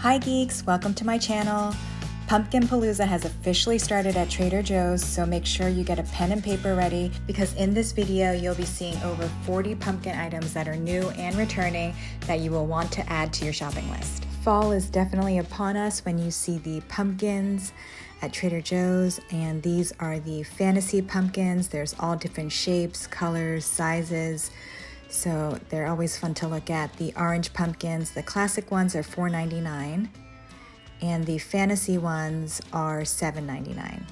Hi geeks, welcome to my channel. Pumpkin Palooza has officially started at Trader Joe's, so make sure you get a pen and paper ready because in this video you'll be seeing over 40 pumpkin items that are new and returning that you will want to add to your shopping list. Fall is definitely upon us when you see the pumpkins at Trader Joe's, and these are the fantasy pumpkins. There's all different shapes, colors, sizes. So they're always fun to look at. The orange pumpkins, the classic ones are $4.99 and the fantasy ones are $7.99.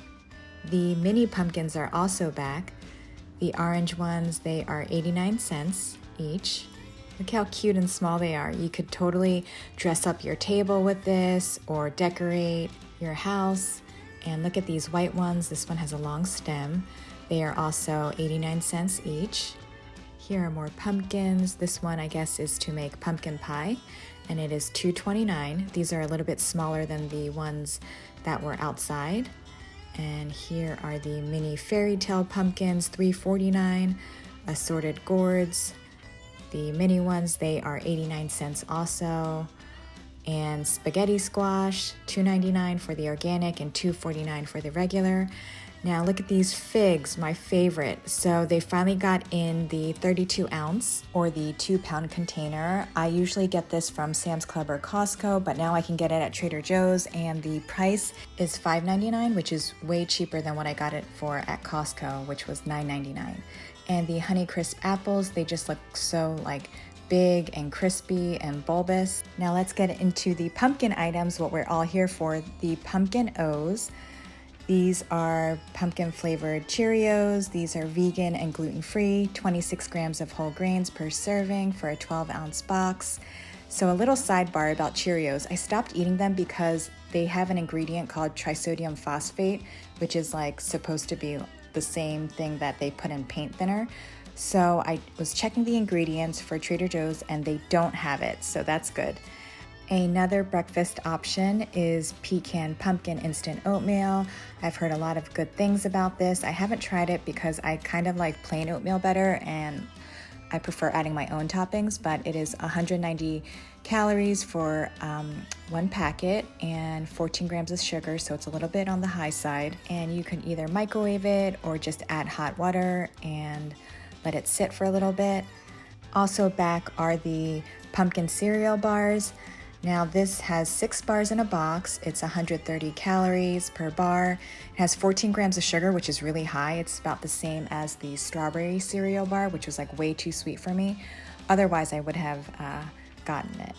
The mini pumpkins are also back. The orange ones, they are 89 cents each. Look how cute and small they are. You could totally dress up your table with this or decorate your house. And look at these white ones. This one has a long stem. They are also 89 cents each. Here are more pumpkins. This one, I guess, is to make pumpkin pie, and it is $2.29. These are a little bit smaller than the ones that were outside. And here are the mini fairy tale pumpkins, $3.49. Assorted gourds. The mini ones, they are 89 cents also. And spaghetti squash, $2.99 for the organic and $2.49 for the regular. Now look at these figs, my favorite. So they finally got in the 32 ounce or the 2-pound container. I usually get this from Sam's Club or Costco, but now I can get it at Trader Joe's and the price is $5.99, which is way cheaper than what I got it for at Costco, which was $9.99. And the Honeycrisp apples, they just look so like big and crispy and bulbous. Now let's get into the pumpkin items, what we're all here for, the pumpkin O's. These are pumpkin flavored Cheerios. These are vegan and gluten-free, 26 grams of whole grains per serving for a 12-ounce box. So a little sidebar about Cheerios. I stopped eating them because they have an ingredient called trisodium phosphate, which is like supposed to be the same thing that they put in paint thinner. So I was checking the ingredients for Trader Joe's and they don't have it, so that's good. Another breakfast option is pecan pumpkin instant oatmeal. I've heard a lot of good things about this. I haven't tried it because I kind of like plain oatmeal better and I prefer adding my own toppings, but it is 190 calories for one packet and 14 grams of sugar, so it's a little bit on the high side. And you can either microwave it or just add hot water and let it sit for a little bit. Also back are the pumpkin cereal bars. Now this has 6 bars in a box. It's 130 calories per bar. It has 14 grams of sugar, which is really high. It's about the same as the strawberry cereal bar, which was like way too sweet for me. Otherwise, I would have gotten it.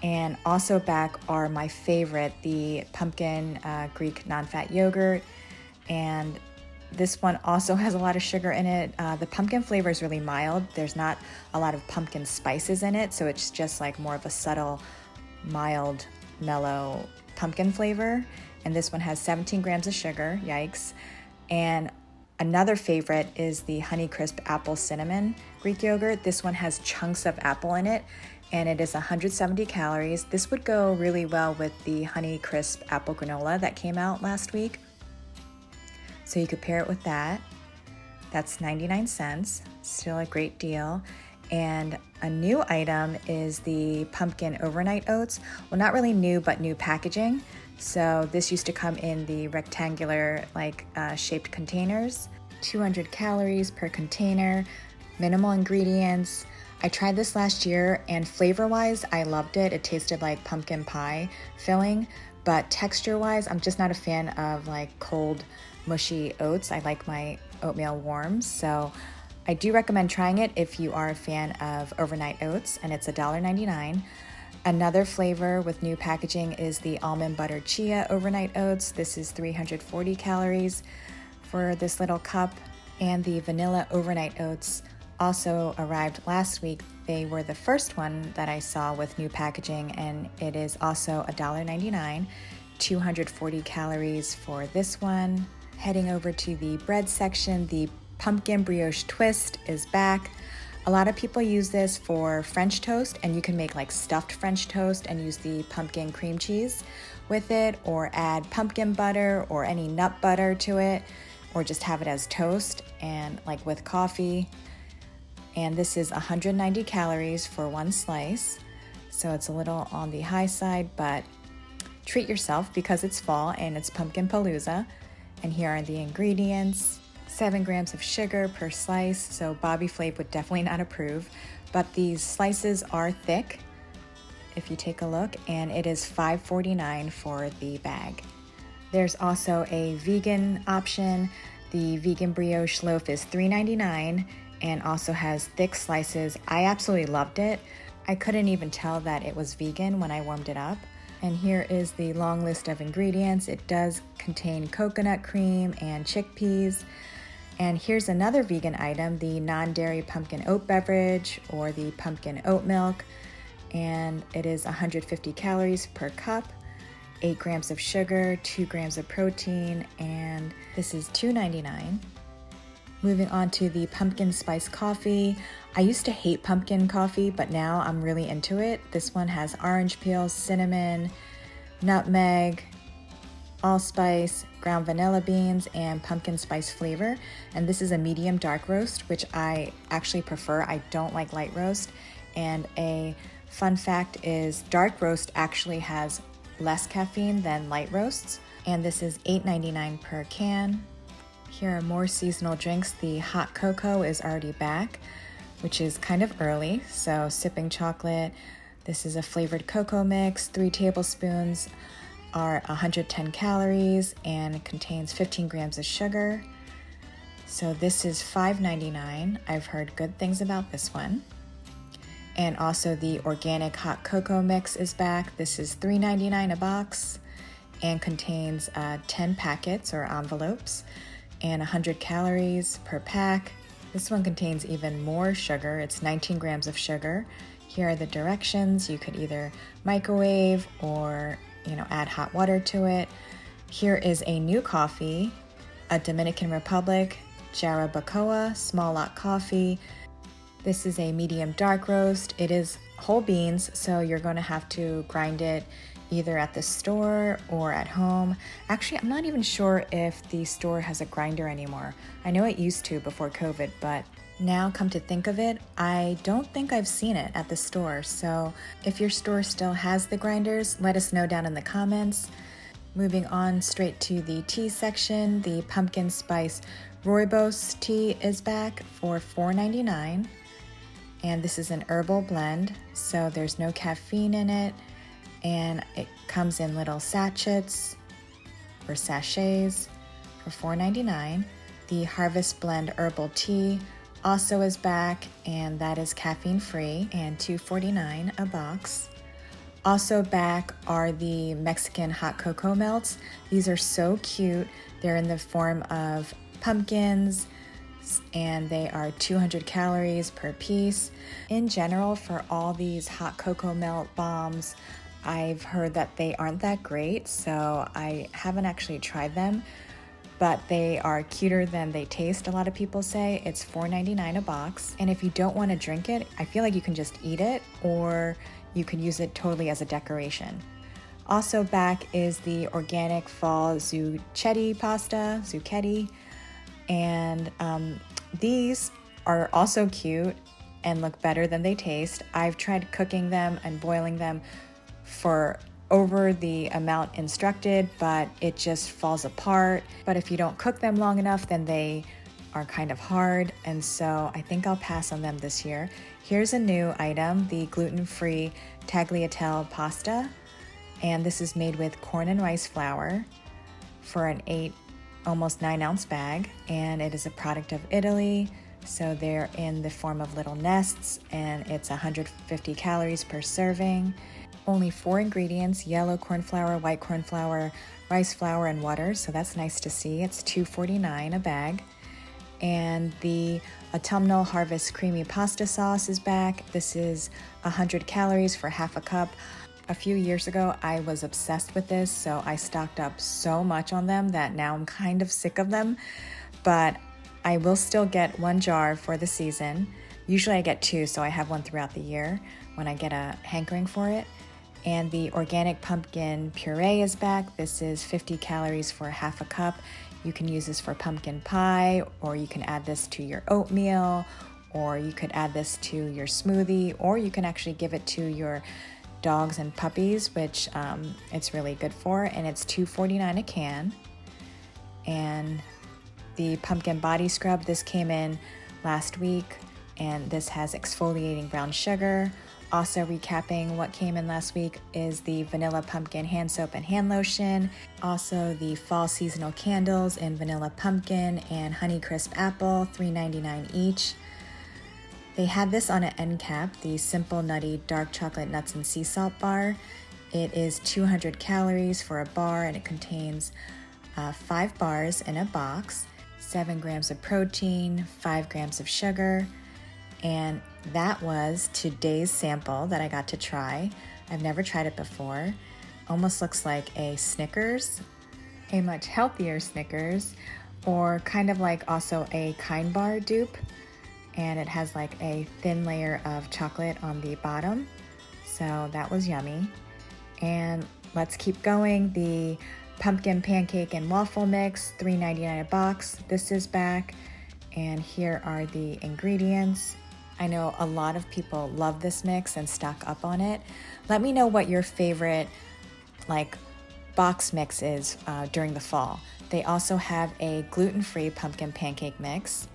And also back are my favorite, the pumpkin Greek non-fat yogurt. And this one also has a lot of sugar in it. The pumpkin flavor is really mild. There's not a lot of pumpkin spices in it, so it's just like more of a subtle, mild, mellow pumpkin flavor. And this one has 17 grams of sugar, yikes. And another favorite is the Honeycrisp apple cinnamon Greek yogurt. This one has chunks of apple in it and it is 170 calories. This would go really well with the Honeycrisp apple granola that came out last week. So you could pair it with that. That's 99 cents, still a great deal. And a new item is the pumpkin overnight oats. Well, not really new, but new packaging. So this used to come in the rectangular shaped containers. 200 calories per container, minimal ingredients. I tried this last year and flavor-wise, I loved it. It tasted like pumpkin pie filling, but texture-wise, I'm just not a fan of like cold, mushy oats. I like my oatmeal warm, so I do recommend trying it if you are a fan of overnight oats, and it's $1.99. Another flavor with new packaging is the almond butter chia overnight oats. This is 340 calories for this little cup. And the vanilla overnight oats also arrived last week. They were the first one that I saw with new packaging, and it is also $1.99, 240 calories for this one. Heading over to the bread section, the pumpkin brioche twist is back. A lot of people use this for French toast, and you can make like stuffed French toast and use the pumpkin cream cheese with it, or add pumpkin butter or any nut butter to it, or just have it as toast and like with coffee. And this is 190 calories for one slice. so it's a little on the high side, but treat yourself because it's fall and it's Pumpkin Palooza. And here are the ingredients. 7 grams of sugar per slice, so Bobby Flave would definitely not approve, but these slices are thick if you take a look, and it is $5.49 for the bag. There's also a vegan option. The vegan brioche loaf is $3.99 and also has thick slices. I absolutely loved it. I couldn't even tell that it was vegan when I warmed it up. And here is the long list of ingredients. It does contain coconut cream and chickpeas. And here's another vegan item, the non-dairy pumpkin oat beverage or the pumpkin oat milk. And it is 150 calories per cup, 8 grams of sugar, 2 grams of protein, and this is $2.99. Moving on to the pumpkin spice coffee. I used to hate pumpkin coffee, but now I'm really into it. This one has orange peel, cinnamon, nutmeg, allspice, ground vanilla beans, and pumpkin spice flavor. And this is a medium dark roast, which I actually prefer. I don't like light roast. And a fun fact is dark roast actually has less caffeine than light roasts. And this is $8.99 per can. Here are more seasonal drinks. The hot cocoa is already back, which is kind of early. So sipping chocolate. This is a flavored cocoa mix, 3 tablespoons. Are 110 calories and contains 15 grams of sugar. So this is $5.99. I've heard good things about this one. And also the organic hot cocoa mix is back. This is $3.99 a box and contains 10 packets or envelopes and 100 calories per pack. This one contains even more sugar. It's 19 grams of sugar. Here are the directions. You could either microwave or add hot water to it. Here is a new coffee, a Dominican Republic Jarabacoa small lot coffee. This is a medium dark roast. It is whole beans, so you're going to have to grind it either at the store or at home. Actually, I'm not even sure if the store has a grinder anymore. I know it used to before COVID, but now come to think of it, I don't think I've seen it at the store. So if your store still has the grinders, let us know down in the comments. Moving on straight to the tea section, the pumpkin spice rooibos tea is back for $4.99. And this is an herbal blend, so there's no caffeine in it. And it comes in little sachets or sachets for $4.99. The Harvest Blend Herbal Tea also is back, and that is caffeine free and $2.49 a box. Also back are the Mexican hot cocoa melts. These are so cute. They're in the form of pumpkins and they are 200 calories per piece. In general, for all these hot cocoa melt bombs, I've heard that they aren't that great, so I haven't actually tried them. But they are cuter than they taste, a lot of people say. It's $4.99 a box. And if you don't want to drink it, I feel like you can just eat it, or you could use it totally as a decoration. Also back is the organic fall zucchetti pasta, zucchetti. And these are also cute and look better than they taste. I've tried cooking them and boiling them for over the amount instructed, but it just falls apart. But if you don't cook them long enough, then they are kind of hard, and so I think I'll pass on them this year. Here's a new item, the gluten-free tagliatelle pasta, and this is made with corn and rice flour for an 8, almost 9-ounce bag, and it is a product of Italy. So they're in the form of little nests, and it's 150 calories per serving. Only 4 ingredients: yellow corn flour, white corn flour, rice flour, and water. So that's nice to see. It's $2.49 a bag. And the autumnal harvest creamy pasta sauce is back. This is 100 calories for half a cup. A few years ago, I was obsessed with this, so I stocked up so much on them that now I'm kind of sick of them. But I will still get 1 jar for the season. Usually I get 2, so I have 1 throughout the year when I get a hankering for it. And the organic pumpkin puree is back. This is 50 calories for half a cup. You can use this for pumpkin pie, or you can add this to your oatmeal, or you could add this to your smoothie, or you can actually give it to your dogs and puppies, which it's really good for, and it's $2.49 a can. And the pumpkin body scrub, this came in last week, and this has exfoliating brown sugar. Also recapping what came in last week is the vanilla pumpkin hand soap and hand lotion. Also the fall seasonal candles in vanilla pumpkin and honey crisp apple, $3.99 each. They had this on an end cap, the Simple Nutty Dark Chocolate Nuts and Sea Salt bar. It is 200 calories for a bar, and it contains 5 bars in a box, 7 grams of protein, 5 grams of sugar, and that was today's sample that I got to try. I've never tried it before. Almost looks like a Snickers, a much healthier Snickers, or kind of like also a Kind Bar dupe. And it has like a thin layer of chocolate on the bottom. So that was yummy. And let's keep going. The pumpkin pancake and waffle mix, $3.99 a box. This is back. And here are the ingredients. I know a lot of people love this mix and stock up on it. Let me know what your favorite box mix is during the fall. They also have a gluten-free pumpkin pancake mix.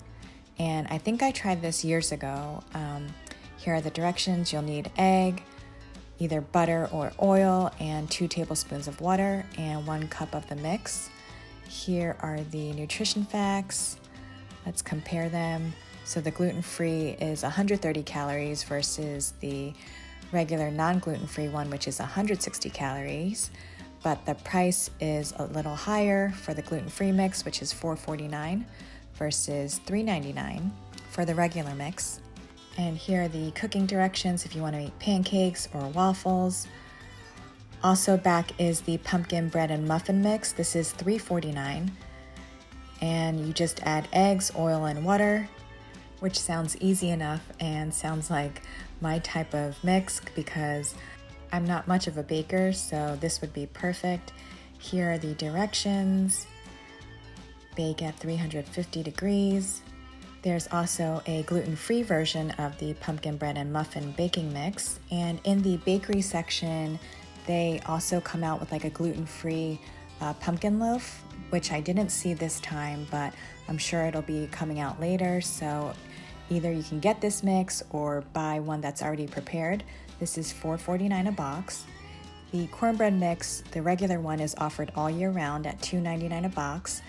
And I think I tried this years ago. Here are the directions. You'll need egg, either butter or oil, and 2 tablespoons of water, and 1 cup of the mix. Here are the nutrition facts. Let's compare them. So the gluten-free is 130 calories versus the regular non-gluten-free one, which is 160 calories. But the price is a little higher for the gluten-free mix, which is $4.49 versus $3.99 for the regular mix. And here are the cooking directions if you want to make pancakes or waffles. Also back is the pumpkin bread and muffin mix. This is $3.49. And you just add eggs, oil, and water, which sounds easy enough and sounds like my type of mix because I'm not much of a baker, so this would be perfect. Here are the directions. Bake at 350 degrees. There's also a gluten-free version of the pumpkin bread and muffin baking mix. And in the bakery section, they also come out with like a gluten-free pumpkin loaf, which I didn't see this time, but I'm sure it'll be coming out later. So either you can get this mix or buy one that's already prepared. This is $4.49 a box. The cornbread mix, the regular one, is offered all year round at $2.99 a box.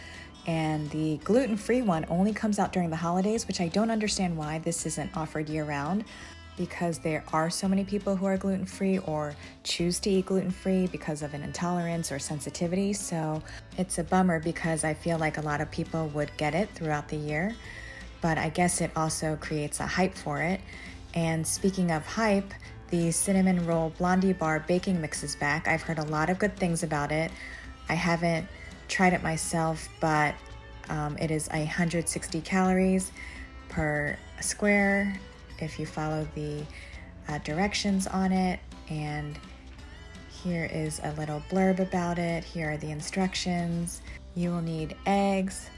And the gluten-free one only comes out during the holidays, which I don't understand why this isn't offered year-round, because there are so many people who are gluten-free or choose to eat gluten-free because of an intolerance or sensitivity. So it's a bummer because I feel like a lot of people would get it throughout the year, but I guess it also creates a hype for it. And speaking of hype, the Cinnamon Roll Blondie Bar baking mix is back. I've heard a lot of good things about it. I haven't tried it myself, but it is 160 calories per square if you follow the directions on it. And here is a little blurb about it. Here are the instructions. You will need eggs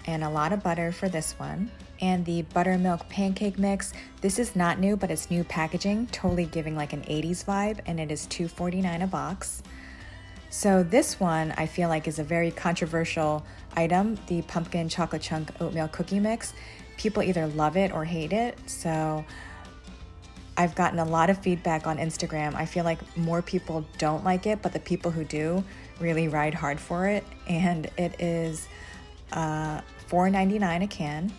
and a lot of butter for this one. And the buttermilk pancake mix, this is not new, but it's new packaging, totally giving like an 80s vibe, and it is $2.49 a box. So this one I feel like is a very controversial item, the pumpkin chocolate chunk oatmeal cookie mix. People either love it or hate it. So I've gotten a lot of feedback on Instagram. I feel like more people don't like it, but the people who do really ride hard for it. And it is $4.99 a can.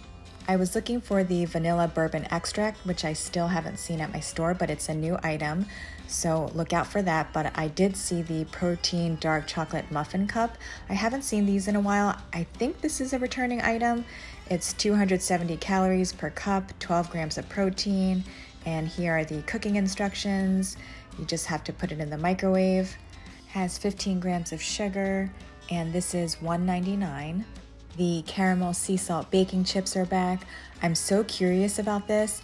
I was looking for the vanilla bourbon extract, which I still haven't seen at my store, but it's a new item, so look out for that. But I did see the protein dark chocolate muffin cup. I haven't seen these in a while. I think this is a returning item. It's 270 calories per cup, 12 grams of protein, and here are the cooking instructions. You just have to put it in the microwave. Has 15 grams of sugar, and this is $1.99. The caramel sea salt baking chips are back. I'm so curious about this.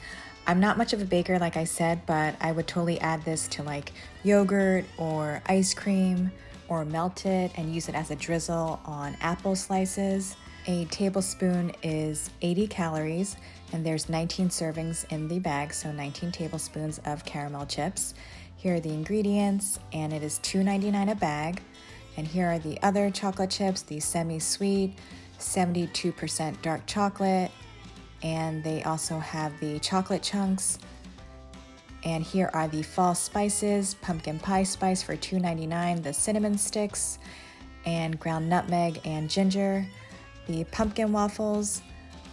I'm not much of a baker, like I said, but I would totally add this to like yogurt or ice cream, or melt it and use it as a drizzle on apple slices. A tablespoon is 80 calories, and there's 19 servings in the bag, so 19 tablespoons of caramel chips. Here are the ingredients, and it is $2.99 a bag. And here are the other chocolate chips, the semi-sweet, 72% dark chocolate, and they also have the chocolate chunks. And here are the fall spices, pumpkin pie spice for $2.99, the cinnamon sticks, and ground nutmeg and ginger. The pumpkin waffles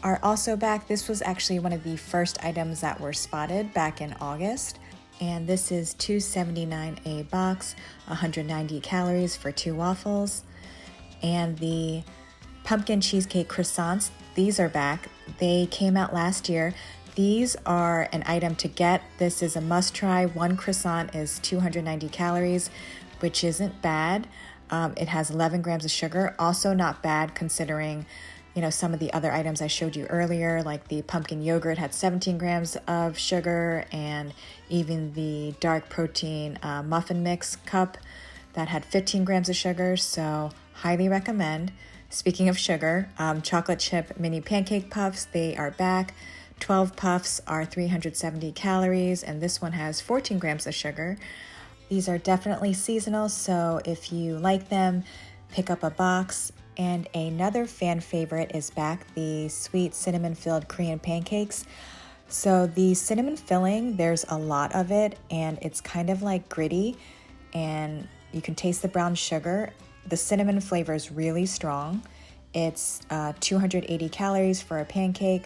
are also back. This was actually one of the first items that were spotted back in August. And this is $2.79 a box, 190 calories for 2 waffles. And the pumpkin cheesecake croissants, these are back. They came out last year. These are an item to get. This is a must try. 1 croissant is 290 calories, which isn't bad. It has 11 grams of sugar, also not bad considering some of the other items I showed you earlier, like the pumpkin yogurt had 17 grams of sugar, and even the dark protein muffin mix cup that had 15 grams of sugar, so highly recommend. Speaking of sugar, chocolate chip mini pancake puffs, they are back. 12 puffs are 370 calories, and this one has 14 grams of sugar. These are definitely seasonal, so if you like them, pick up a box. And another fan favorite is back, the sweet cinnamon-filled Korean pancakes. So the cinnamon filling, there's a lot of it, and it's kind of like gritty, and you can taste the brown sugar. The cinnamon flavor is really strong. It's 280 calories for a pancake.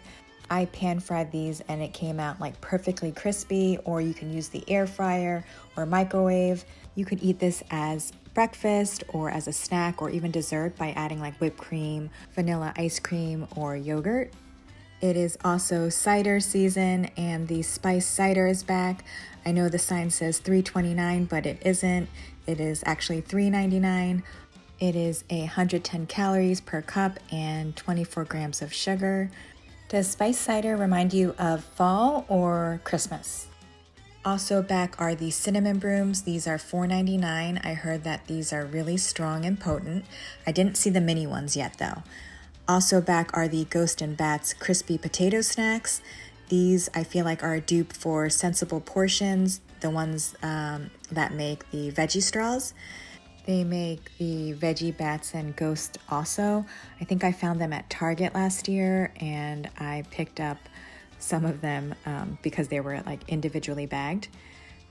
I pan-fried these, and it came out like perfectly crispy, or you can use the air fryer or microwave. You could eat this as breakfast or as a snack or even dessert by adding like whipped cream, vanilla ice cream, or yogurt. It is also cider season, and the spiced cider is back. I know the sign says $3.29, but it isn't. It is actually $3.99. It is 110 calories per cup and 24 grams of sugar. Does spiced cider remind you of fall or Christmas? Also back are the cinnamon brooms. These are $4.99. I heard that these are really strong and potent. I didn't see the mini ones yet though. Also back are the Ghost and Bats crispy potato snacks. These I feel like are a dupe for Sensible Portions, the ones that make the veggie straws. They make the Veggie Bats and Ghost also. I think I found them at Target last year, and I picked up some of them because they were like individually bagged.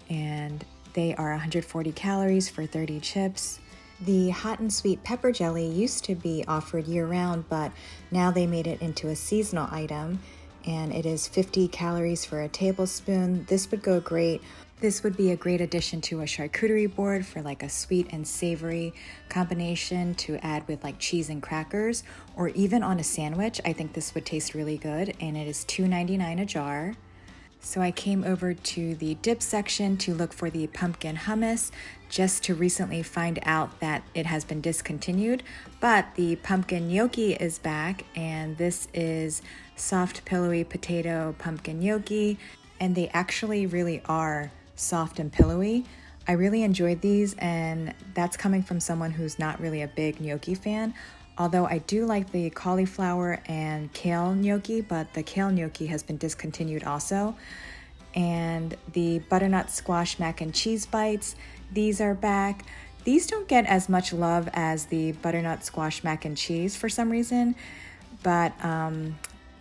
And they are 140 calories for 30 chips. The hot and sweet pepper jelly used to be offered year-round, but now they made it into a seasonal item, and it is 50 calories for a tablespoon. This would go great. This would be a great addition to a charcuterie board for like a sweet and savory combination to add with like cheese and crackers, or even on a sandwich. I think this would taste really good, and it is $2.99 a jar. So I came over to the dip section to look for the pumpkin hummus, just to recently find out that it has been discontinued, but the pumpkin gnocchi is back, and this is soft pillowy potato pumpkin gnocchi, and they actually really are soft and pillowy. I really enjoyed these, and that's coming from someone who's not really a big gnocchi fan, although I do like the cauliflower and kale gnocchi, but the kale gnocchi has been discontinued also. And the butternut squash mac and cheese bites, these are back. These don't get as much love as the butternut squash mac and cheese for some reason, but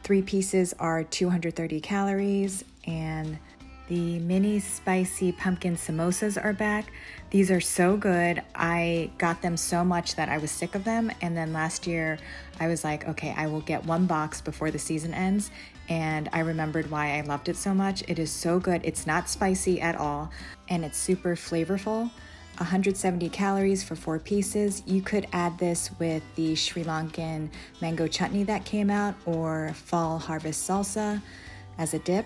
3 pieces are 230 calories, and the mini spicy pumpkin samosas are back. These are so good. I got them so much that I was sick of them, and then last year I was like, okay, I will get 1 box before the season ends, and I remembered why I loved it so much. It is so good. It's not spicy at all, and it's super flavorful. 170 calories for 4 pieces. You could add this with the Sri Lankan mango chutney that came out, or fall harvest salsa as a dip.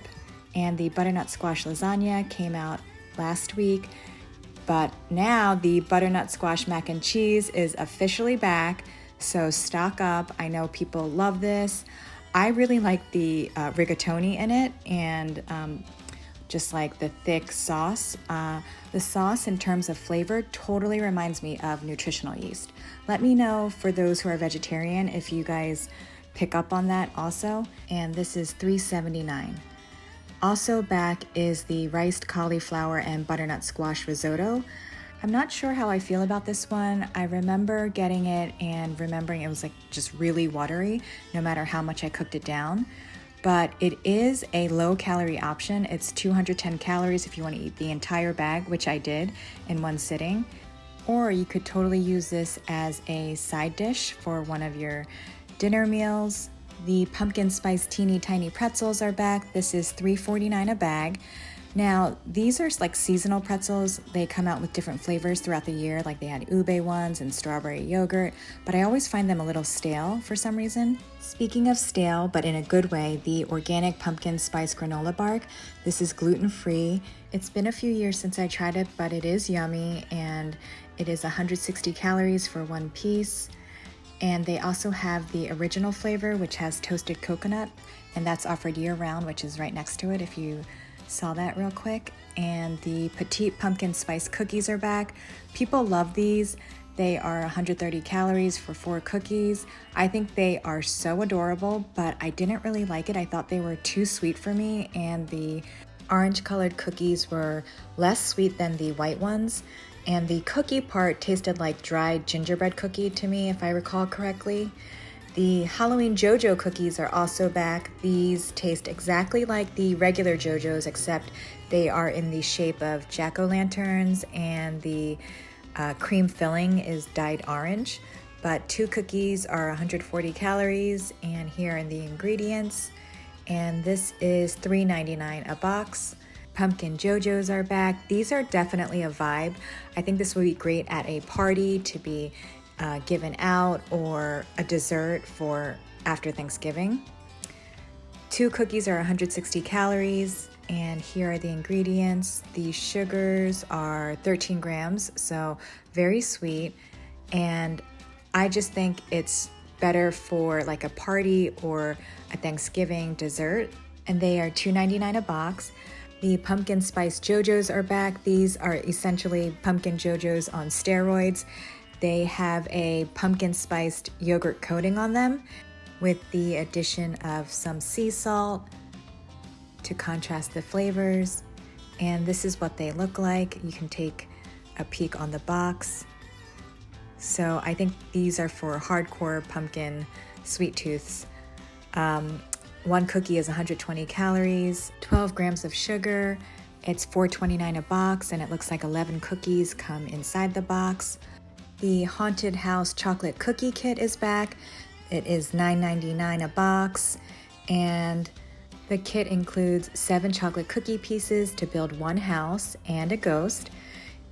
And the butternut squash lasagna came out last week, but now the butternut squash mac and cheese is officially back, so stock up. I know people love this. I really like the rigatoni in it, and just like the thick sauce. The sauce in terms of flavor totally reminds me of nutritional yeast. Let me know for those who are vegetarian if you guys pick up on that also. And this is $3.79. Also back is the riced cauliflower and butternut squash risotto. I'm not sure how I feel about this one. I remember getting it and remembering it was like just really watery no matter how much I cooked it down. But it is a low calorie option. It's 210 calories if you want to eat the entire bag, which I did in one sitting. Or you could totally use this as a side dish for one of your dinner meals. The pumpkin spice teeny tiny pretzels are back. This is $3.49 a bag. Now, these are like seasonal pretzels. They come out with different flavors throughout the year, like they had ube ones and strawberry yogurt, but I always find them a little stale for some reason. Speaking of stale, but in a good way, the organic pumpkin spice granola bark. This is gluten-free. It's been a few years since I tried it, but it is yummy, and it is 160 calories for one piece. And they also have the original flavor, which has toasted coconut, and that's offered year-round, which is right next to it if you saw that real quick. And the petite pumpkin spice cookies are back. People love these. They are 130 calories for 4 cookies. I think they are so adorable, but I didn't really like it. I thought they were too sweet for me, and the orange-colored cookies were less sweet than the white ones. And the cookie part tasted like dried gingerbread cookie to me, if I recall correctly. The Halloween JoJo cookies are also back. These taste exactly like the regular JoJo's, except they are in the shape of jack-o'-lanterns, and the cream filling is dyed orange. But 2 cookies are 140 calories, and here are the ingredients. And this is $3.99 a box. Pumpkin JoJo's are back. These are definitely a vibe. I think this would be great at a party to be given out, or a dessert for after Thanksgiving. 2 cookies are 160 calories, and here are the ingredients. The sugars are 13 grams, so very sweet, and I just think it's better for like a party or a Thanksgiving dessert, and they are $2.99 a box. The pumpkin spice JoJo's are back. These are essentially pumpkin JoJo's on steroids. They have a pumpkin spiced yogurt coating on them with the addition of some sea salt to contrast the flavors. And this is what they look like. You can take a peek on the box. So I think these are for hardcore pumpkin sweet tooths. 1 cookie is 120 calories, 12 grams of sugar. It's $4.29 a box, and it looks like 11 cookies come inside the box. The Haunted House Chocolate Cookie Kit is back. It is $9.99 a box, and the kit includes 7 chocolate cookie pieces to build 1 house and a ghost.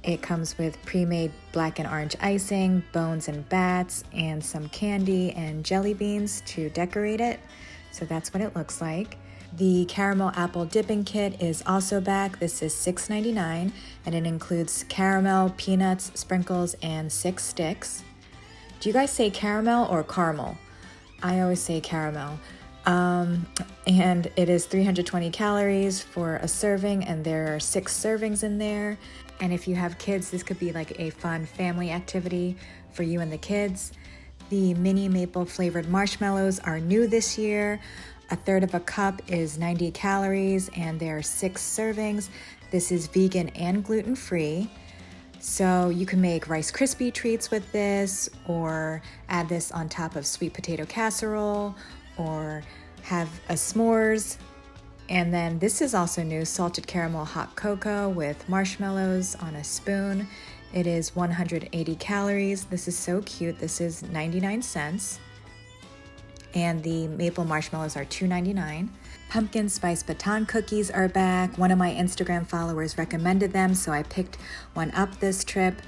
It comes with pre-made black and orange icing, bones and bats, and some candy and jelly beans to decorate it. So that's what it looks like. The caramel apple dipping kit is also back. This is $6.99, and it includes caramel, peanuts, sprinkles, and 6 sticks. Do you guys say caramel or caramel? I always say caramel. And it is 320 calories for a serving, and there are 6 servings in there. And if you have kids, this could be like a fun family activity for you and the kids. The mini maple flavored marshmallows are new this year. 1/3 of a cup is 90 calories, and there are 6 servings. This is vegan and gluten-free. So you can make Rice Krispie treats with this, or add this on top of sweet potato casserole, or have a s'mores. And then this is also new, salted caramel hot cocoa with marshmallows on a spoon. It is 180 calories. This is so cute. This is 99 cents. And the maple marshmallows are $2.99. Pumpkin spice baton cookies are back. One of my Instagram followers recommended them, so I picked one up this trip.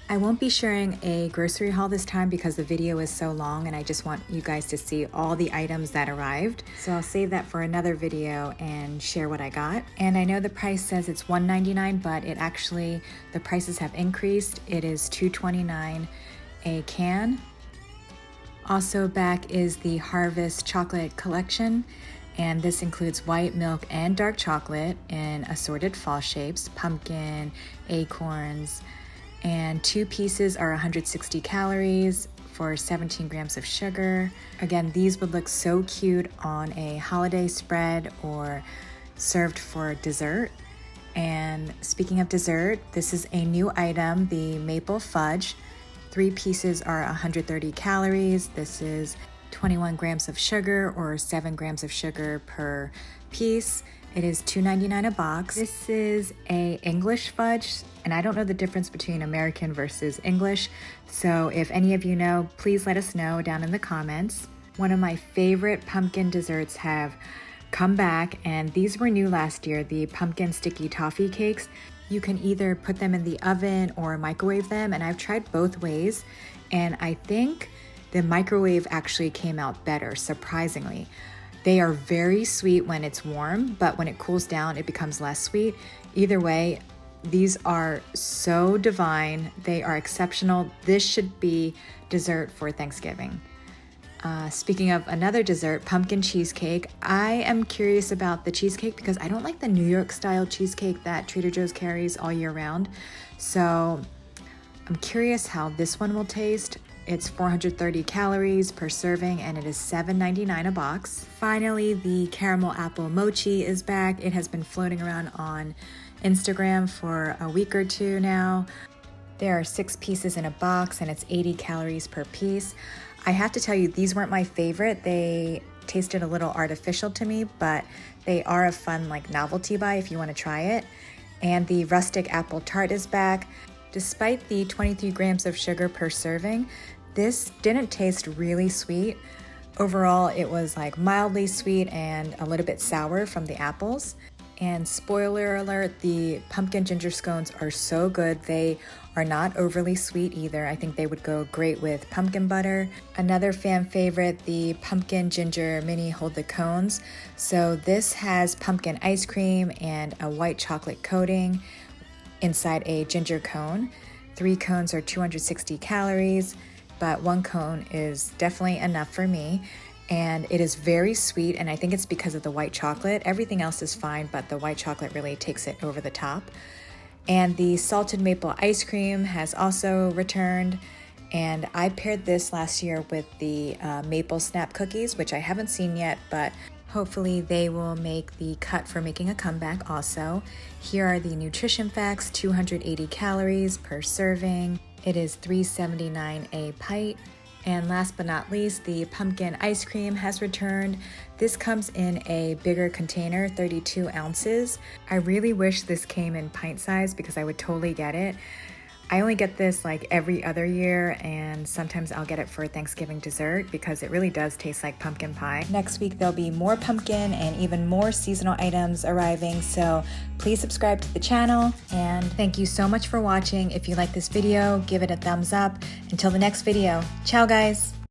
I won't be sharing a grocery haul this time because the video is so long, and I just want you guys to see all the items that arrived. So I'll save that for another video and share what I got. And I know the price says it's $1.99, but the prices have increased. It is $2.29 a can. Also back is the Harvest Chocolate Collection, and this includes white milk and dark chocolate in assorted fall shapes, pumpkin, acorns, and 2 pieces are 160 calories for 17 grams of sugar. Again, these would look so cute on a holiday spread or served for dessert. And speaking of dessert, this is a new item, the maple fudge. 3 pieces are 130 calories. This is 21 grams of sugar or 7 grams of sugar per piece. It is $2.99 a box. This is a English fudge, and I don't know the difference between American versus English. So if any of you know, please let us know down in the comments. One of my favorite pumpkin desserts have come back, and these were new last year, the pumpkin sticky toffee cakes. You can either put them in the oven or microwave them, and I've tried both ways, and I think the microwave actually came out better, surprisingly. They are very sweet when it's warm, but when it cools down, it becomes less sweet. Either way, these are so divine. They are exceptional. This should be dessert for Thanksgiving. Speaking of another dessert, pumpkin cheesecake. I am curious about the cheesecake because I don't like the New York style cheesecake that Trader Joe's carries all year round. So I'm curious how this one will taste. It's 430 calories per serving, and it is $7.99 a box. Finally, the caramel apple mochi is back. It has been floating around on Instagram for a week or two now. There are 6 pieces in a box, and it's 80 calories per piece. I have to tell you, these weren't my favorite. They tasted a little artificial to me, but they are a fun novelty buy if you want to try it. And the rustic apple tart is back. Despite the 23 grams of sugar per serving, this didn't taste really sweet. Overall, it was mildly sweet and a little bit sour from the apples. And spoiler alert, the pumpkin ginger scones are so good. They are not overly sweet either. I think they would go great with pumpkin butter. Another fan favorite, the pumpkin ginger mini hold the cones. So this has pumpkin ice cream and a white chocolate coating inside a ginger cone. 3 cones are 260 calories, but 1 cone is definitely enough for me. And it is very sweet, and I think it's because of the white chocolate. Everything else is fine, but the white chocolate really takes it over the top. And the salted maple ice cream has also returned, and I paired this last year with the maple snap cookies, which I haven't seen yet, but hopefully they will make the cut for making a comeback also. Here are the nutrition facts: 280 calories per serving. It is $3.79 a pint. And last but not least, the pumpkin ice cream has returned. This comes in a bigger container, 32 ounces. I really wish this came in pint size because I would totally get it. I only get this every other year, and sometimes I'll get it for Thanksgiving dessert because it really does taste like pumpkin pie. Next week, there'll be more pumpkin and even more seasonal items arriving, so please subscribe to the channel, and thank you so much for watching. If you like this video, give it a thumbs up. Until the next video, ciao guys!